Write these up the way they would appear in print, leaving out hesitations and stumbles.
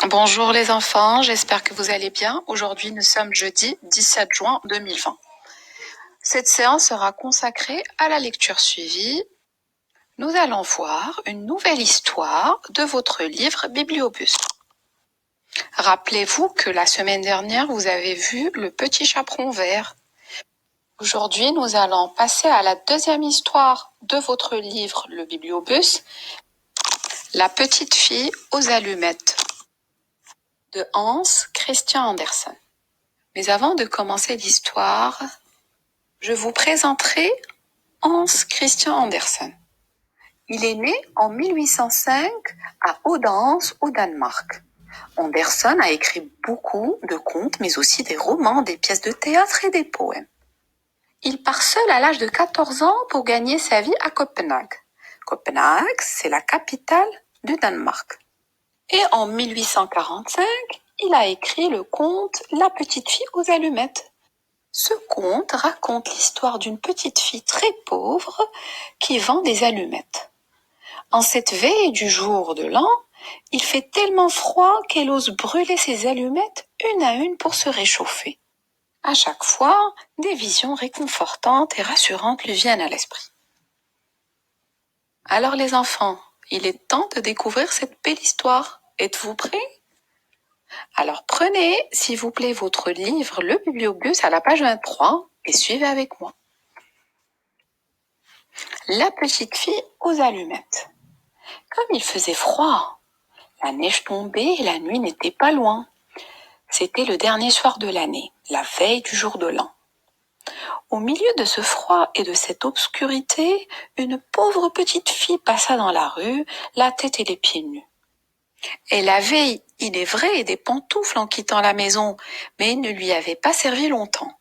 Bonjour les enfants, j'espère que vous allez bien. Aujourd'hui, nous sommes jeudi 17 juin 2020. Cette séance sera consacrée à la lecture suivie. Nous allons voir une nouvelle histoire de votre livre Bibliobus. Rappelez-vous que la semaine dernière, vous avez vu le petit chaperon vert. Aujourd'hui, nous allons passer à la deuxième histoire de votre livre, le Bibliobus, La petite fille aux allumettes, de Hans Christian Andersen. Mais avant de commencer l'histoire, je vous présenterai Hans Christian Andersen. Il est né en 1805 à Odense, au Danemark. Andersen a écrit beaucoup de contes, mais aussi des romans, des pièces de théâtre et des poèmes. Il part seul à l'âge de 14 ans pour gagner sa vie à Copenhague. Copenhague, c'est la capitale du Danemark. Et en 1845, il a écrit le conte La petite fille aux allumettes. Ce conte raconte l'histoire d'une petite fille très pauvre qui vend des allumettes. En cette veille du jour de l'an, il fait tellement froid qu'elle ose brûler ses allumettes une à une pour se réchauffer. À chaque fois, des visions réconfortantes et rassurantes lui viennent à l'esprit. Alors les enfants, il est temps de découvrir cette belle histoire. Êtes-vous prêts? Alors prenez, s'il vous plaît, votre livre, le Bibliobus, à la page 23 et suivez avec moi. La petite fille aux allumettes. Comme il faisait froid, la neige tombait et la nuit n'était pas loin. C'était le dernier soir de l'année, la veille du jour de l'an. Au milieu de ce froid et de cette obscurité, une pauvre petite fille passa dans la rue, la tête et les pieds nus. Elle avait, il est vrai, des pantoufles en quittant la maison, mais elles ne lui avaient pas servi longtemps.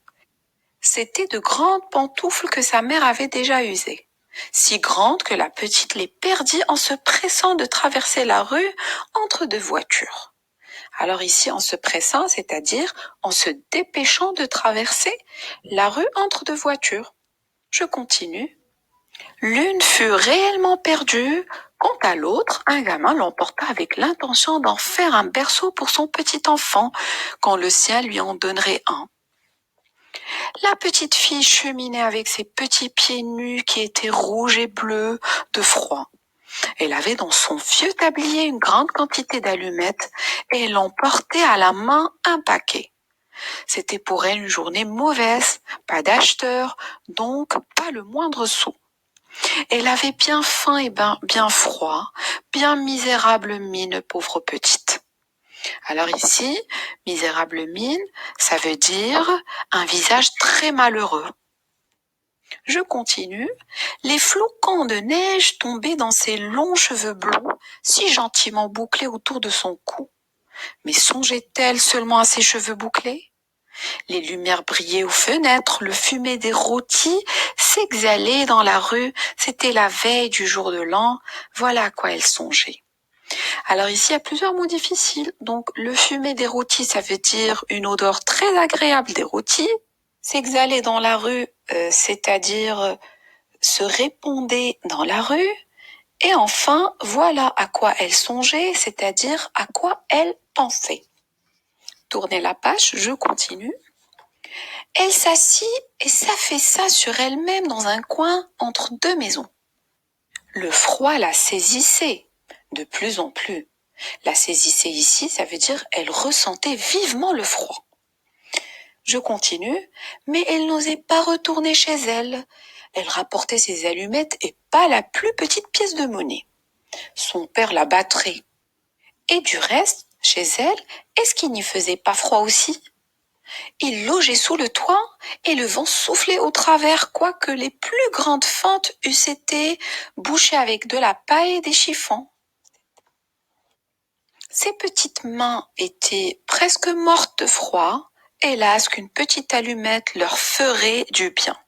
C'étaient de grandes pantoufles que sa mère avait déjà usées, si grandes que la petite les perdit en se pressant de traverser la rue entre deux voitures. Alors ici, en se pressant, c'est-à-dire en se dépêchant de traverser la rue entre deux voitures. Je continue. L'une fut réellement perdue, quant à l'autre, un gamin l'emporta avec l'intention d'en faire un berceau pour son petit enfant, quand le sien lui en donnerait un. La petite fille cheminait avec ses petits pieds nus qui étaient rouges et bleus de froid. Elle avait dans son vieux tablier une grande quantité d'allumettes et elle en portait à la main un paquet. C'était pour elle une journée mauvaise, pas d'acheteur, donc pas le moindre sou. Elle avait bien faim et bien froid, bien misérable mine, pauvre petite. Alors ici, misérable mine, ça veut dire un visage très malheureux. Je continue. Les flocons de neige tombaient dans ses longs cheveux blonds, si gentiment bouclés autour de son cou. Mais songeait-elle seulement à ses cheveux bouclés? Les lumières brillaient aux fenêtres, le fumet des rôtis s'exhalait dans la rue, c'était la veille du jour de l'an, voilà à quoi elle songeait. Alors ici, il y a plusieurs mots difficiles. Donc, le fumet des rôtis, ça veut dire une odeur très agréable des rôtis. S'exhaler dans la rue, c'est-à-dire se répandait dans la rue. Et enfin, voilà à quoi elle songeait, c'est-à-dire à quoi elle pensait. Tournez la page, je continue. Elle s'assit et s'affaissa sur elle-même dans un coin entre deux maisons. Le froid la saisissait, de plus en plus. La saisissait ici, ça veut dire elle ressentait vivement le froid. Je continue, mais elle n'osait pas retourner chez elle. Elle rapportait ses allumettes et pas la plus petite pièce de monnaie. Son père la battrait. Et du reste, chez elle, est-ce qu'il n'y faisait pas froid aussi? Il logeait sous le toit et le vent soufflait au travers, quoique les plus grandes fentes eussent été bouchées avec de la paille et des chiffons. Ses petites mains étaient presque mortes de froid. Hélas, qu'une petite allumette leur ferait du bien.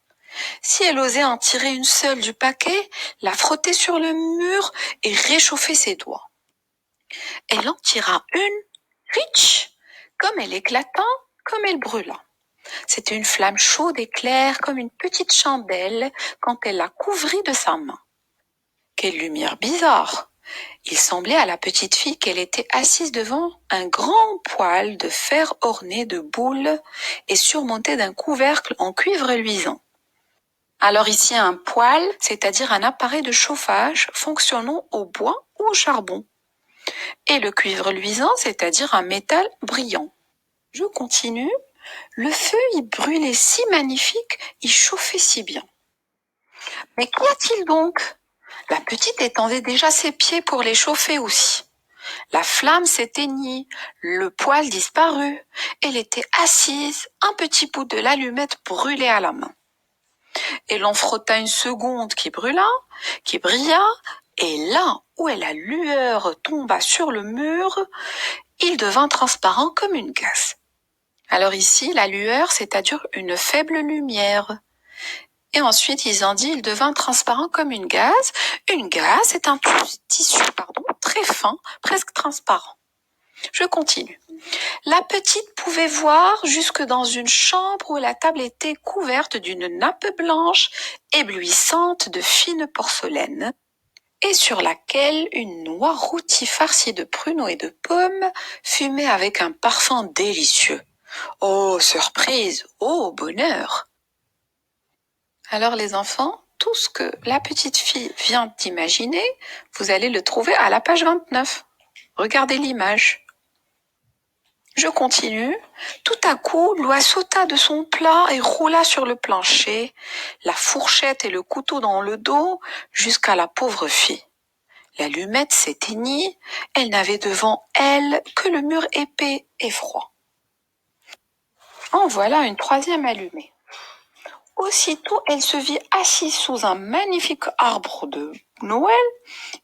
Si elle osait en tirer une seule du paquet, la frotter sur le mur et réchauffer ses doigts. Elle en tira une, riche, comme elle éclata, comme elle brûla. C'était une flamme chaude et claire comme une petite chandelle quand elle la couvrit de sa main. Quelle lumière bizarre! Il semblait à la petite fille qu'elle était assise devant un grand poêle de fer orné de boules et surmonté d'un couvercle en cuivre luisant. Alors ici un poêle, c'est-à-dire un appareil de chauffage fonctionnant au bois ou au charbon. Et le cuivre luisant, c'est-à-dire un métal brillant. Je continue. Le feu y brûlait si magnifique, y chauffait si bien. Mais qu'y a-t-il donc? La petite étendait déjà ses pieds pour les chauffer aussi. La flamme s'éteignit, le poêle disparut. Elle était assise, un petit bout de l'allumette brûlait à la main. Elle en frotta une seconde qui brûla, qui brilla, et là où la lueur tomba sur le mur, il devint transparent comme une gaze. Alors ici, la lueur, c'est-à-dire une faible lumière. Et ensuite, ils ont dit, il devint transparent comme une gaze. Une gaze est un tissu, très fin, presque transparent. Je continue. La petite pouvait voir jusque dans une chambre où la table était couverte d'une nappe blanche, éblouissante de fine porcelaine, et sur laquelle une noix rôtie farcie de pruneaux et de pommes fumait avec un parfum délicieux. Oh, surprise! Oh, bonheur! Alors les enfants, tout ce que la petite fille vient d'imaginer, vous allez le trouver à la page 29. Regardez l'image. Je continue. Tout à coup, l'oie sauta de son plat et roula sur le plancher, la fourchette et le couteau dans le dos, jusqu'à la pauvre fille. L'allumette s'éteignit, elle n'avait devant elle que le mur épais et froid. En voilà une troisième allumée. Aussitôt, elle se vit assise sous un magnifique arbre de Noël.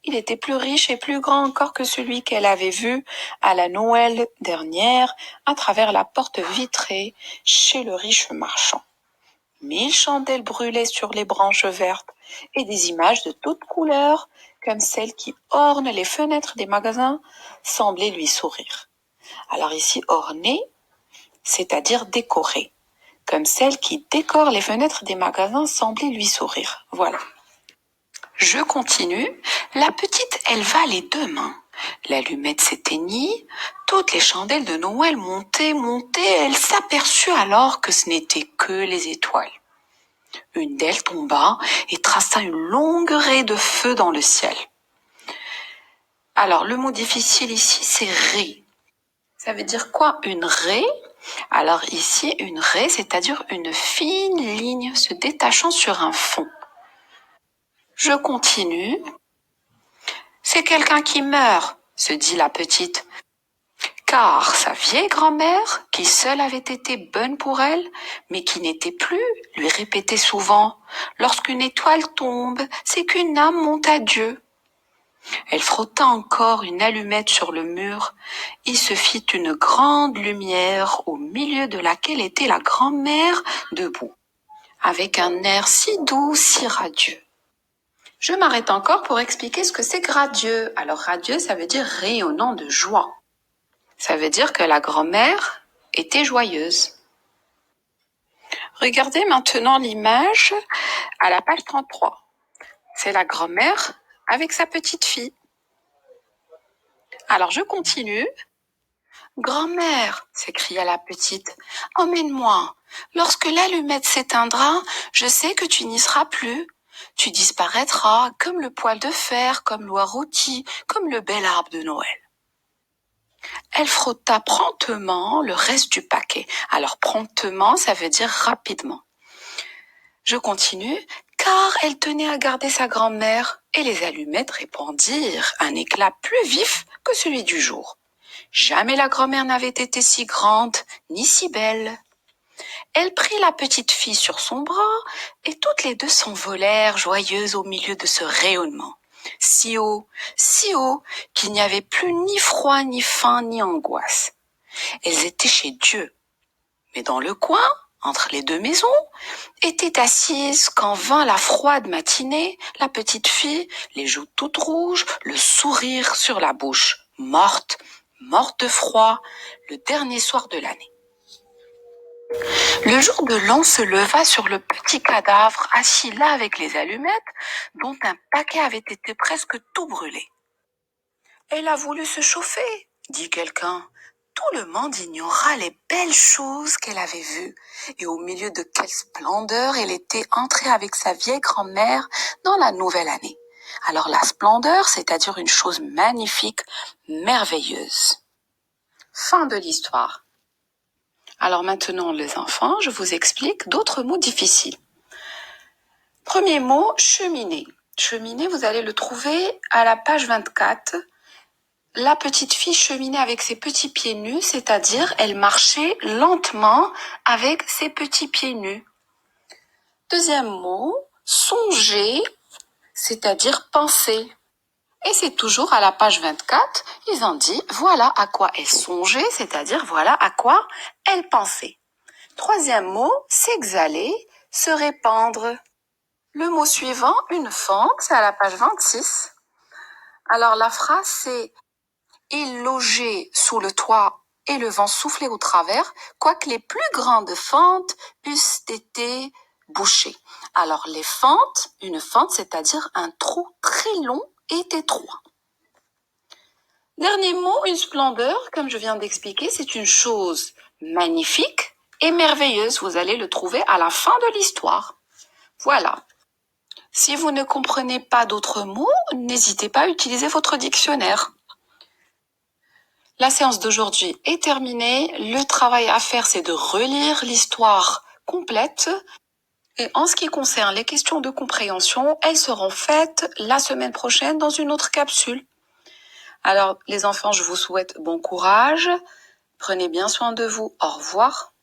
Il était plus riche et plus grand encore que celui qu'elle avait vu à la Noël dernière à travers la porte vitrée chez le riche marchand. 1000 chandelles brûlaient sur les branches vertes et des images de toutes couleurs, comme celles qui ornent les fenêtres des magasins, semblaient lui sourire. Alors ici, ornées, c'est-à-dire décorées, comme celles qui décorent les fenêtres des magasins semblaient lui sourire. Voilà. Je continue. La petite éleva les deux mains. L'allumette s'éteignit. Toutes les chandelles de Noël montaient. Elle s'aperçut alors que ce n'étaient que les étoiles. Une d'elles tomba et traça une longue raie de feu dans le ciel. Alors, le mot difficile ici, c'est raie. Ça veut dire quoi, une raie? Alors ici, une raie, c'est-à-dire une fine ligne se détachant sur un fond. Je continue. C'est quelqu'un qui meurt, se dit la petite, car sa vieille grand-mère, qui seule avait été bonne pour elle, mais qui n'était plus, lui répétait souvent, lorsqu'une étoile tombe, c'est qu'une âme monte à Dieu. Elle frotta encore une allumette sur le mur, il se fit une grande lumière au milieu de laquelle était la grand-mère debout, avec un air si doux, si radieux. Je m'arrête encore pour expliquer ce que c'est radieux. Alors radieux, ça veut dire rayonnant de joie. Ça veut dire que la grand-mère était joyeuse. Regardez maintenant l'image à la page 33. C'est la grand-mère avec sa petite fille. Alors je continue. Grand-mère, s'écria la petite, emmène-moi. Lorsque l'allumette s'éteindra, je sais que tu n'y seras plus. Tu disparaîtras comme le poêle de fer, comme l'oie rôtie, comme le bel arbre de Noël. Elle frotta promptement le reste du paquet. Alors promptement, ça veut dire rapidement. Je continue, car elle tenait à garder sa grand-mère, et les allumettes répandirent un éclat plus vif que celui du jour. Jamais la grand-mère n'avait été si grande, ni si belle. Elle prit la petite fille sur son bras, et toutes les deux s'envolèrent joyeuses au milieu de ce rayonnement. Si haut, qu'il n'y avait plus ni froid, ni faim, ni angoisse. Elles étaient chez Dieu. Mais dans le coin, entre les deux maisons, était assise quand vint la froide matinée, la petite fille, les joues toutes rouges, le sourire sur la bouche, morte de froid, le dernier soir de l'année. Le jour de l'an se leva sur le petit cadavre assis là avec les allumettes, dont un paquet avait été presque tout brûlé. Elle a voulu se chauffer, dit quelqu'un. Tout le monde ignora les belles choses qu'elle avait vues et au milieu de quelle splendeur elle était entrée avec sa vieille grand-mère dans la nouvelle année. Alors la splendeur, c'est-à-dire une chose magnifique, merveilleuse. Fin de l'histoire. Alors maintenant, les enfants, je vous explique d'autres mots difficiles. Premier mot, cheminée. Cheminée, vous allez le trouver à la page 24. La petite fille cheminait avec ses petits pieds nus, c'est-à-dire elle marchait lentement avec ses petits pieds nus. Deuxième mot, songer, c'est-à-dire penser. Et c'est toujours à la page 24, ils ont dit voilà à quoi elle songeait, c'est-à-dire voilà à quoi elle pensait. Troisième mot, s'exhaler, se répandre. Le mot suivant, une fente, c'est à la page 26. Alors la phrase c'est il logeait sous le toit et le vent soufflait au travers, quoique les plus grandes fentes eussent été bouchées. Alors les fentes, une fente, c'est-à-dire un trou très long et étroit. Dernier mot, une splendeur, comme je viens d'expliquer, c'est une chose magnifique et merveilleuse. Vous allez le trouver à la fin de l'histoire. Voilà. Si vous ne comprenez pas d'autres mots, n'hésitez pas à utiliser votre dictionnaire. La séance d'aujourd'hui est terminée. Le travail à faire, c'est de relire l'histoire complète. Et en ce qui concerne les questions de compréhension, elles seront faites la semaine prochaine dans une autre capsule. Alors, les enfants, je vous souhaite bon courage. Prenez bien soin de vous. Au revoir.